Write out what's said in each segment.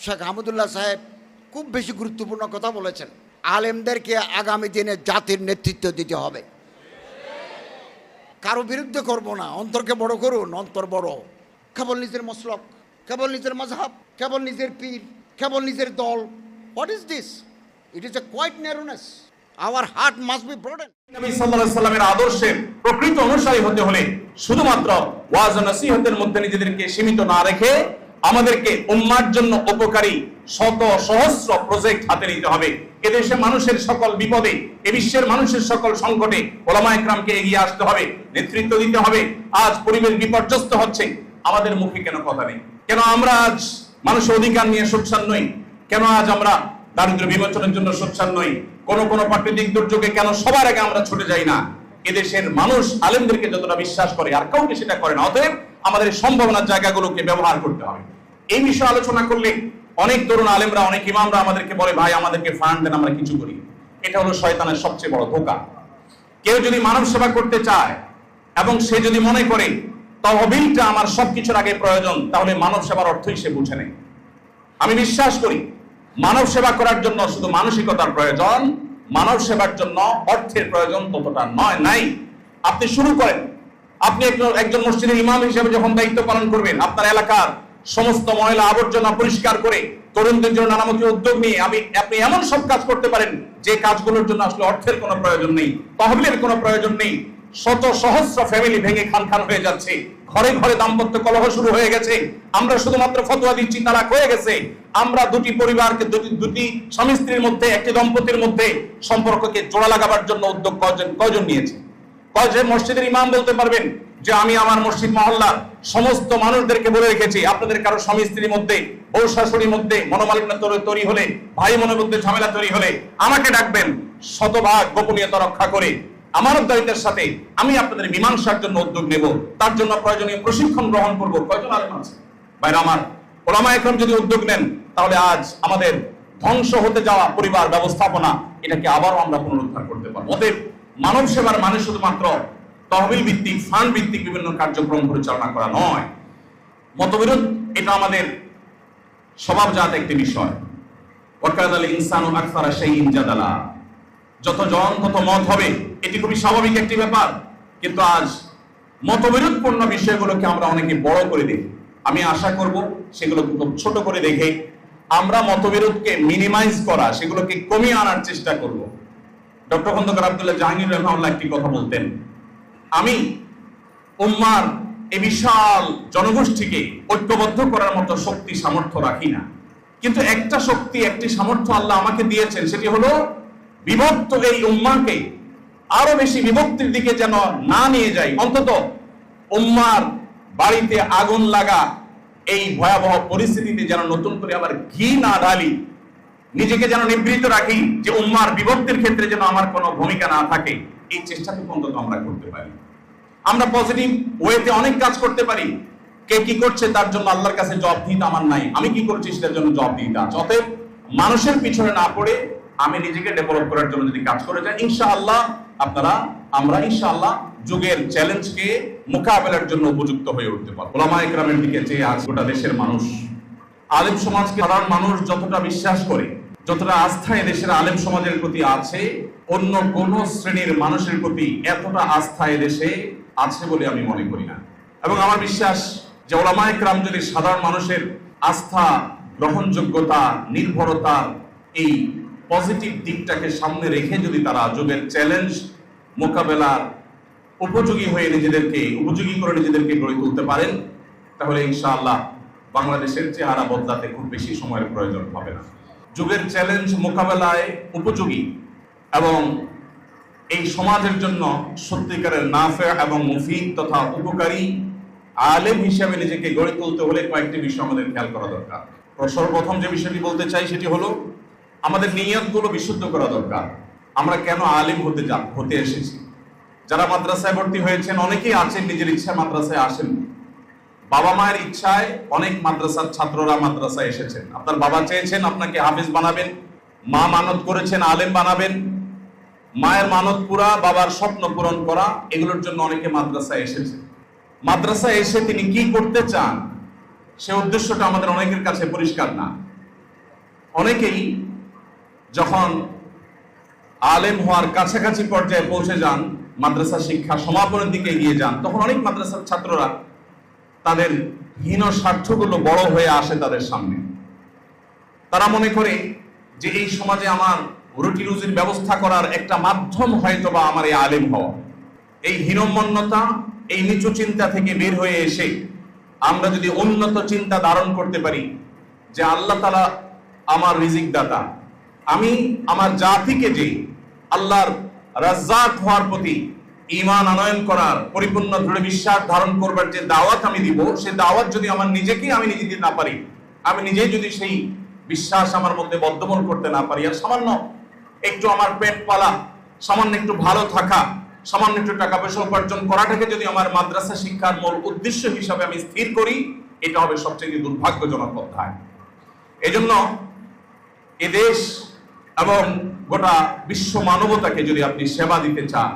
শেখ হামিদুল্লাহ সাহেব খুব বেশি গুরুত্বপূর্ণ কথা বলেছেন। আলেমদেরকে আগামী দিনে জাতির নেতৃত্ব দিতে হবে। কারো বিরুদ্ধে করবো না, অন্তরকে বড় করুন, অন্তর বড়। কেবল নিজের মসলক, কেবল নিজের মজহাব, কেবল নিজের পীর, কেবল নিজের দল। What is this? It is a quite narrowness. Our heart must be broaden. নবী সাল্লাল্লাহু আলাইহি সাল্লামের আদর্শের প্রকৃত অনুসারী হতে হলে শুধুমাত্র ওয়াজ ও নসিহতের মধ্যে নিজেদেরকে সীমিত না রেখে আমাদেরকে উম্মাহর জন্য উপকারী শত সহস্র প্রজেক্ট হাতে নিতে হবে। এদেশে মানুষের সকল বিপদে, এ বিশ্বের মানুষের সকল সংকটে ওলামায়ে কেরামকে এগিয়ে আসতে হবে, নেতৃত্ব দিতে হবে। আজ পরিবেশ বিপর্যস্ত হচ্ছে, আমাদের মুখে কেন কথা নেই? কেন আমরা আজ মানুষের অধিকার নিয়ে সোচ্চার নই? কেন আজ আমরা দারিদ্র বিমোচনের জন্য সোচ্চার নই? কোন প্রাকৃতিক দুর্যোগে কেন সবার আগে আমরা ছুটে যাই না? এদেশের মানুষ আলেমদেরকে যতটা বিশ্বাস করে আর কাউকে সেটা করে না। অতএব আমাদের সম্ভাবনার জায়গাগুলোকে ব্যবহার করতে হবে। এই বিষয়ে আলোচনা করলে অনেক তরুণ আলেমরা, অনেক ইমামরা আমাদেরকে বলে, ভাই আমাদেরকে ফান্ড দেন, আমরা কিছু করি। এটা হলো শয়তানের সবচেয়ে বড় ধোঁকা। কেউ যদি মানব সেবা করতে চায় এবং সে যদি মনে করে তহবিলটা আমার সবকিছুর আগে প্রয়োজন, তাহলে মানব সেবার অর্থই সে বুঝে নেই। আমি বিশ্বাস করি মানব সেবা করার জন্য শুধু মানসিকতার প্রয়োজন, মানব সেবার জন্য অর্থের প্রয়োজন ততটা নাই। আপনি শুরু করেন। আপনি একজন মসজিদের ইমাম হিসেবে যখন দায়িত্ব পালন করবেন, আপনার এলাকার সমস্ত ময়লা আবর্জনা পরিষ্কার করে তরুণদের জন্য নানামুখী উদ্যোগ নিয়ে আপনি এমন সব কাজ করতে পারেন যে কাজগুলোর জন্য আসলে অর্থের কোনো প্রয়োজন নেই, তহবিলের কোনো প্রয়োজন নেই। শত সহস্র ফ্যামিলি ভেঙে খান হয়ে যাচ্ছে, ঘরে ঘরে দাম্পত্য কলহ শুরু হয়ে গেছে। আমরা শুধুমাত্র ফতোয়া দিচ্ছি, তালাক হয়ে গেছে। আমরা দুটি পরিবারকে, দুটি স্বামী স্ত্রীর মধ্যে, একটি দম্পতির মধ্যে সম্পর্ককে জোড়া লাগাবার জন্য উদ্যোগ কয়জন নিয়েছে? কয়জন মসজিদের ইমাম বলতে পারবেন যে আমি আমার মসজিদ মহল্লার সমস্ত মানুষদেরকে বলে রেখেছি, আপনাদের কারো স্বামী স্ত্রীর মধ্যে, বউ শাশুড়ির মধ্যে মনোমালিন্য তৈরি হলে, ভাই বোনের মধ্যে ঝামেলা তৈরি হলে আমাকে ডাকবেন। শতভাগ গোপনীয়তা রক্ষা করে আমানতদারিতার সাথে আমি আপনাদের মীমাংসার জন্য উদ্যোগ নেব, তার জন্য প্রয়োজনীয় প্রশিক্ষণ গ্রহণ করব। কয়জন আলেম আছে ভাইরা আমার? ওলামায়ে কেরাম যদি উদ্যোগ নেন, তাহলে আজ আমাদের ধ্বংস হতে যাওয়া পরিবার ব্যবস্থাপনা, এটাকে আবারও আমরা পুনরুদ্ধার করতে পারবো। অতএব মানব সেবার মানে শুধুমাত্র তহবিল ভিত্তিক, ফান্ড ভিত্তিক বিভিন্ন কার্যক্রম পরিচালনা করা নয়। মতবিরোধ এটা আমাদের স্বভাবজাত একটি বিষয়। ওয়াকাদাল ইনসানু আকসারা শাইইন জাদালা। যত জন তত মত হবে, এটি খুবই স্বাভাবিক একটি ব্যাপার। কিন্তু আজ মতবিরোধপূর্ণ বিষয়গুলোকে আমরা অনেকে বড় করে দেখি। আমি আশা করব সেগুলো খুব ছোট করে দেখে আমরা মতবিরোধকে মিনিমাইজ করা, সেগুলোকে কমিয়ে আনার চেষ্টা করব। ডক্টর খন্দকার আব্দুল্লাহ জাহাঙ্গীর রহমাতুল্লাহ একটি কথা বলতেন, আমি উম্মার এই বিশাল জনগোষ্ঠীকে ঐক্যবদ্ধ করার মতো শক্তি সামর্থ্য রাখি না, কিন্তু একটা শক্তি, একটি সামর্থ্য আল্লাহ আমাকে দিয়েছেন, সেটি হলো বিভক্ত এই উম্মাকে আরো বেশি বিভক্তির দিকে যেন না নিয়ে যাই। অন্তত উম্মার বাড়িতে আগুন লাগা এই ভয়াবহ পরিস্থিতিতে যেন নতুন করে আবার ঘি না ঢালি, নিজেকে যেন নিবৃত্ত রাখি, যে উম্মার বিভক্তির ক্ষেত্রে যেন আমার কোনো ভূমিকা না থাকে। এই চেষ্টাটুকু অন্তত আমরা করতে পারি। আমরা পজিটিভ ওয়েতে অনেক কাজ করতে পারি। কে কি করছে তার জন্য আল্লাহর কাছে জবাবদিহিতা আমার নাই, আমি কি করছি সেটার জন্য জবাবদিহিতা আছে। অতএব মানুষের পিছনে না পড়ে আমি নিজেকে ডেভেলপ করার জন্য যদি কাজ করে যাই, ইনশাআল্লাহ আমরা ইনশাআল্লাহ যুগের চ্যালেঞ্জকে মোকাবেলার জন্য উপযুক্ত হয়ে উঠতে পারবো। ওলামায়ে কেরামের দিকে চেয়ে আজ গোটা দেশের মানুষ, আলেম সমাজকে সাধারণ মানুষ যতটা বিশ্বাস করে, যতটা আস্থা এদেশের আলেম সমাজের প্রতি আছে, অন্য কোন শ্রেণীর মানুষের প্রতি এতটা আস্থা এদেশে আছে বলে আমি মনে করি না। এবং আমার বিশ্বাস যে ওলামায়ে কেরাম যদি সাধারণ মানুষের আস্থা, গ্রহণযোগ্যতা, নির্ভরতা, এই পজিটিভ দিকটাকে সামনে রেখে যদি তারা যুগের চ্যালেঞ্জ মোকাবেলার উপযোগী করে নিজেদেরকে গড়ে তুলতে পারেন, তাহলে ইনশাআল্লাহ বাংলাদেশের চেহারা বদলাতে খুব বেশি সময়ের প্রয়োজন হবে না। যুগের চ্যালেঞ্জ মোকাবেলায় উপযোগী এবং এই সমাজের জন্য সত্যিকারের নাফে এবং মুফিদ তথা উপকারী আলেম হিসেবে নিজেকে গড়ে তুলতে হলে কয়েকটি বিষয় আমাদের খেয়াল করা দরকার। সর্বপ্রথম যে বিষয়টি বলতে চাই সেটি হলো আমাদের নিয়তগুলো বিশুদ্ধ করা দরকার। আমরা কেন আলেম হতে এসেছি? যারা মাদ্রাসায় ভর্তি হয়েছেন, অনেকেই আছেন নিজের ইচ্ছায় মাদ্রাসায় আসেন, বাবা মায়ের ইচ্ছায় অনেক মাদ্রাসার ছাত্ররা মাদ্রাসায় এসেছেন। আপনার বাবা চেয়েছেন আপনাকে হাফেজ বানাবেন, মা মানত করেছেন আলেম বানাবেন। মায়ের মানত পুরা, বাবার স্বপ্ন পূরণ করা, এগুলোর জন্য অনেকে মাদ্রাসায় এসেছে। মাদ্রাসায় এসে তিনি কি করতে চান সে উদ্দেশ্যটা আমাদের অনেকের কাছে পরিষ্কার না। অনেকেই যখন আলেম হওয়ার কাছাকাছি পর্যায়ে পৌঁছে যান, মাদ্রাসা শিক্ষা সমাপনের দিকে এগিয়ে যান, তখন অনেক মাদ্রাসার ছাত্ররা তাদের হীন স্বার্থগুলো বড় হয়ে আসে তাদের সামনে। তারা মনে করে যে এই সমাজে আমার রুটি রুজির ব্যবস্থা করার একটা মাধ্যম হয়তো বা আমার এই আলেম হওয়া। এই হীনমন্যতা, এই নিচু চিন্তা থেকে বের হয়ে এসে আমরা যদি উন্নত চিন্তা ধারণ করতে পারি যে আল্লাহ তাআলা আমার রিজিক দাতা, আমি আমার জাতিকে যে আল্লাহর রাজ্জাক হওয়ার প্রতি ঈমান আনয়ন করার, পরিপূর্ণ দৃঢ় বিশ্বাস ধারণ করবার যে দাওয়াত আমি দিব, সেই দাওয়াত যদি আমার নিজেকেই আমি নিজে দিতে না পারি, আমি নিজেই যদি সেই বিশ্বাস আমার মধ্যে বদ্ধমূল করতে না পারি, আর সামান্য একটু আমার পেট পালা, সামান্য একটু ভালো থাকা, সামান্য একটু টাকা পয়সা উপার্জন করাটাকে যদি আমার মাদ্রাসা শিক্ষার মূল উদ্দেশ্য হিসাবে আমি স্থির করি, এটা হবে সবচেয়ে দুর্ভাগ্যজনক অধ্যায়। এজন্য এদেশ এবং গোটা বিশ্ব মানবতাকে যদি আপনি সেবা দিতে চান,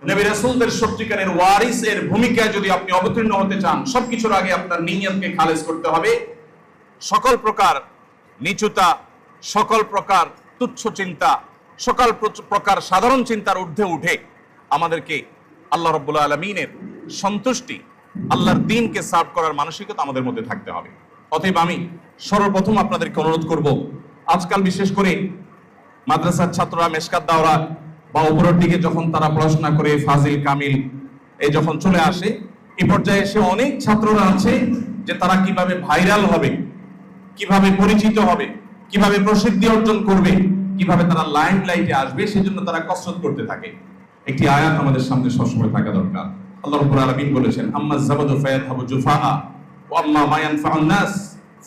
নবী রাসূলদের সত্যিকারের ওয়ারিসের ভূমিকায় যদি আপনি অবতীর্ণ হতে চান, সবকিছুর আগে আপনার নিয়তকে খালেজ করতে হবে। সকল প্রকার নিচুতা, সকল প্রকার তুচ্ছ চিন্তা, সকল প্রকার সাধারণ চিন্তার ঊর্ধ্বে উঠে আমাদেরকে আল্লাহ রাব্বুল আলামিনের সন্তুষ্টি, আল্লাহর দ্বীনকে সার্ভ করার মানসিকতা আমাদের মধ্যে থাকতে হবে। অতএব আমি সর্বপ্রথম আপনাদেরকে অনুরোধ করব, আজকাল বিশেষ করে মাদ্রাসার ছাত্ররা মেশকাত দাওরা বা উপরের দিকে যখন তারা পড়াশোনা করে ফাজিল কামিল এই যখন চলে আসে, এই পর্যায়ে এসে অনেক ছাত্ররা আছে যে তারা কিভাবে ভাইরাল হবে, কিভাবে পরিচিত হবে, কিভাবে প্রসিদ্ধি অর্জন করবে, কিভাবে তারা লাইমলাইটে আসবে, সেজন্য তারা কসরত করতে থাকে। একটি আয়াত আমাদের সামনে সবসময় থাকা দরকার। আল্লাহ রাব্বুল আলামিন বলেছেন, আম্মা যাবাদু ফায়াযহাবু জুফাআ ওয়া আম্মা মা ইয়ানফাউন নাস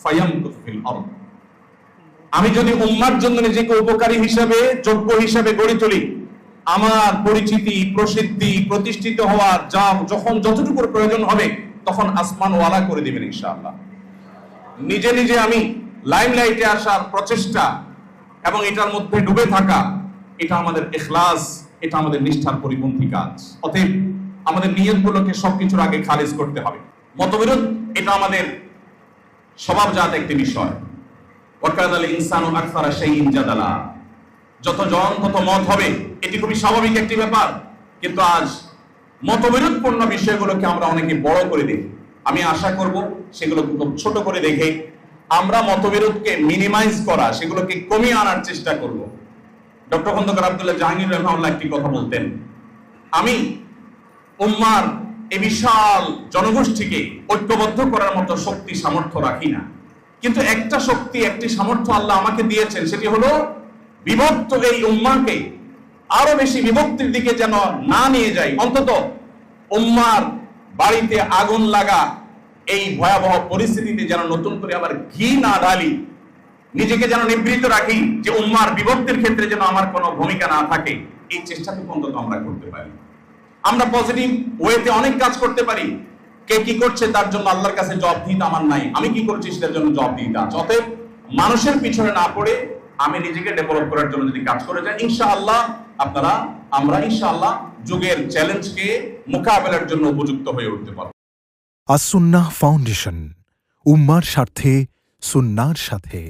ফায়ামকুতু ফিল আরদ। আমি যদি উম্মার জন্য নিজেকে উপকারী হিসাবে, যোগ্য হিসাবে গড়ে তুলি, আমার পরিচিতি, প্রসিদ্ধি, প্রতিষ্ঠিত হওয়ার যখন যতটুকু প্রয়োজন হবে তখন আসমান ওয়ালা করে দিবেন ইনশাআল্লাহ। নিজে নিজে আমি লাইমলাইটে আসার প্রচেষ্টা এবং এটার মধ্যে ডুবে থাকা, এটা আমাদের ইখলাস, এটা আমাদের নিষ্ঠার পরিপন্থী কাজ। অতএব আমাদের নিয়তগুলোকে সবকিছুর আগে খারিজ করতে হবে। মতবিরোধ এটা আমাদের স্বভাবজাত একটি বিষয়। ওয়াকানাল ইনসানু আকসারা শাইইন জাদালা, যত জন তত মত হবে, এটি খুবই স্বাভাবিক একটি ব্যাপার। কিন্তু আজ মতবিরোধপূর্ণ বিষয়গুলোকে আমরা অনেকে বড় করে দেখি। আমি আশা করব সেগুলো খুব ছোট করে দেখে আমরা মতবিরোধকে মিনিমাইজ করা, সেগুলোকে কমিয়ে আনার চেষ্টা করব। ডক্টর খন্দকার আব্দুল্লাহ জাহাঙ্গীর রাহমাহুল্লাহ একটি কথা বলতেন, আমি উম্মার এই বিশাল জনগোষ্ঠীকে ঐক্যবদ্ধ করার মতো শক্তি সামর্থ্য রাখি না, কিন্তু একটা শক্তি, একটি সামর্থ্য আল্লাহ আমাকে দিয়েছেন, সেটি হলো বিভক্ত এই উম্মাকে আরো বেশি বিভক্তির দিকে যেন না নিয়ে যাই। অন্তত উম্মার বাড়িতে আগুন লাগা এই ভয়াবহ পরিস্থিতিতে যেন নতুন করে আবার ঘি না ঢালি, নিজেকে যেন নিবৃত্ত রাখি যে উম্মার বিভক্তির ক্ষেত্রে যেন আমার কোনো ভূমিকা না থাকে। এই চেষ্টাটুকু অন্তত আমরা করতে পারি। আমরা পজিটিভ ওয়েতে অনেক কাজ করতে পারি। কে কি করছে তার জন্য আল্লাহর কাছে জবাবদিহিতা আমার নাই, আমি কি করছি সেটার জন্য জবাবদিহিতা আছে। অতএব মানুষের পিছনে না পড়ে আমি নিজেকে ডেভেলপ করার জন্য যদি কাজ করে যাই, ইনশাআল্লাহ আমরা ইনশাআল্লাহ যুগের চ্যালেঞ্জকে মোকাবেলার জন্য উপযুক্ত হয়ে উঠতে পারব। আস-সুন্নাহ ফাউন্ডেশন, উম্মার স্বার্থে সুন্নাহর সাথে।